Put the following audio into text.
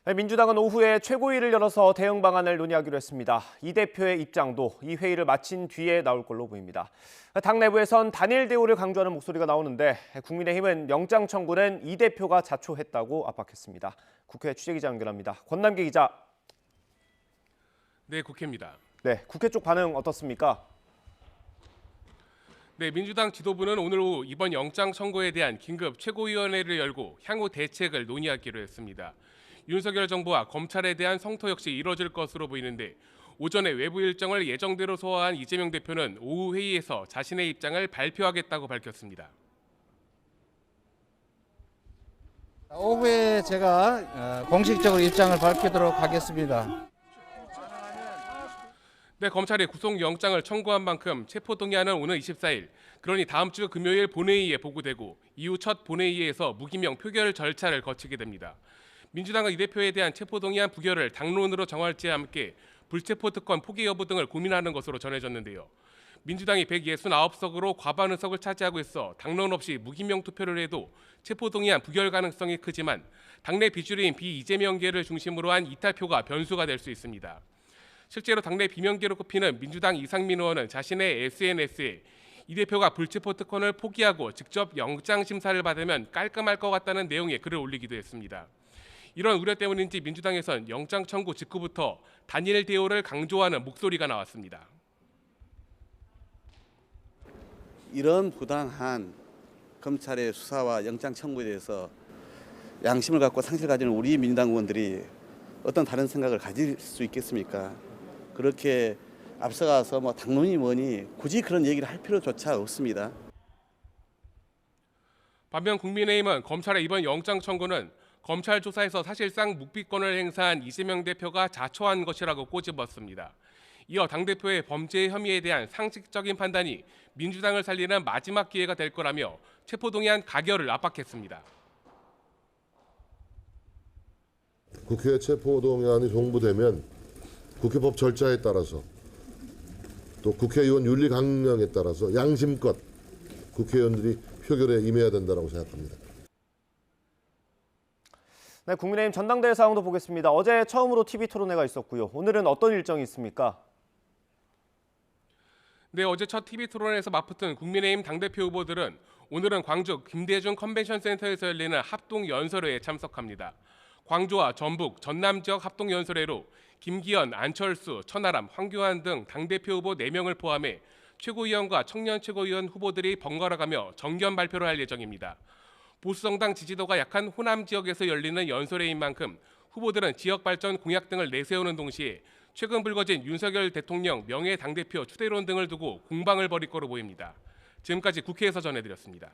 네, 민주당은 오후에 최고위를 열어서 대응 방안을 논의하기로 했습니다. 이 대표의 입장도 이 회의를 마친 뒤에 나올 걸로 보입니다. 당 내부에선 단일 대우를 강조하는 목소리가 나오는데 국민의힘은 영장 청구는 이 대표가 자초했다고 압박했습니다. 국회 취재기자 연결합니다. 권남기 기자. 네, 국회입니다. 네, 국회 쪽 반응 어떻습니까? 네, 민주당 지도부는 오늘 오후 이번 영장 청구에 대한 긴급 최고위원회를 열고 향후 대책을 논의하기로 했습니다. 윤석열 정부와 검찰에 대한 성토 역시 이뤄질 것으로 보이는데 오전에 외부 일정을 예정대로 소화한 이재명 대표는 오후 회의에서 자신의 입장을 발표하겠다고 밝혔습니다. 오후에 제가 공식적으로 입장을 밝히도록 하겠습니다. 네, 검찰이 구속영장을 청구한 만큼 체포동의안은 오늘 24일, 그러니 다음 주 금요일 본회의에 보고되고 이후 첫 본회의에서 무기명 표결 절차를 거치게 됩니다. 민주당은 이 대표에 대한 체포동의안 부결을 당론으로 정할지와 함께 불체포 특권 포기 여부 등을 고민하는 것으로 전해졌는데요. 민주당이 169석으로 과반 의석을 차지하고 있어 당론 없이 무기명 투표를 해도 체포동의안 부결 가능성이 크지만 당내 비주류인 비이재명계를 중심으로 한 이탈표가 변수가 될 수 있습니다. 실제로 당내 비명계로 꼽히는 민주당 이상민 의원은 자신의 SNS에 이 대표가 불체포 특권을 포기하고 직접 영장 심사를 받으면 깔끔할 것 같다는 내용의 글을 올리기도 했습니다. 이런 우려 때문인지 민주당에선 영장 청구 직후부터 단일 대우를 강조하는 목소리가 나왔습니다. 이런 부당한 검찰의 수사와 영장 청구에 대해서 양심을 갖고 상식을 가지는 우리 민주당 의원들이 어떤 다른 생각을 가질 수 있겠습니까? 그렇게 앞서가서 당론이 뭐니 굳이 그런 얘기를 할 필요조차 없습니다. 반면 국민의힘은 검찰의 이번 영장 청구는 검찰 조사에서 사실상 묵비권을 행사한 이재명 대표가 자초한 것이라고 꼬집었습니다. 이어 당대표의 범죄 혐의에 대한 상식적인 판단이 민주당을 살리는 마지막 기회가 될 거라며 체포동의안 가결을 압박했습니다. 국회 체포동의안이 송부되면 국회법 절차에 따라서 또 국회의원 윤리 강령에 따라서 양심껏 국회의원들이 표결에 임해야 된다고 생각합니다. 네, 국민의힘 전당대회 상황도 보겠습니다. 어제 처음으로 TV 토론회가 있었고요. 오늘은 어떤 일정이 있습니까? 네, 어제 첫 TV 토론에서 맞붙은 국민의힘 당대표 후보들은 오늘은 광주 김대중 컨벤션센터에서 열리는 합동연설회에 참석합니다. 광주와 전북, 전남 지역 합동연설회로 김기현, 안철수, 천하람, 황교안 등 당대표 후보 4명을 포함해 최고위원과 청년 최고위원 후보들이 번갈아가며 정견 발표를 할 예정입니다. 보수정당 지지도가 약한 호남 지역에서 열리는 연설회인 만큼 후보들은 지역 발전 공약 등을 내세우는 동시에 최근 불거진 윤석열 대통령 명예 당대표 추대론 등을 두고 공방을 벌일 거로 보입니다. 지금까지 국회에서 전해드렸습니다.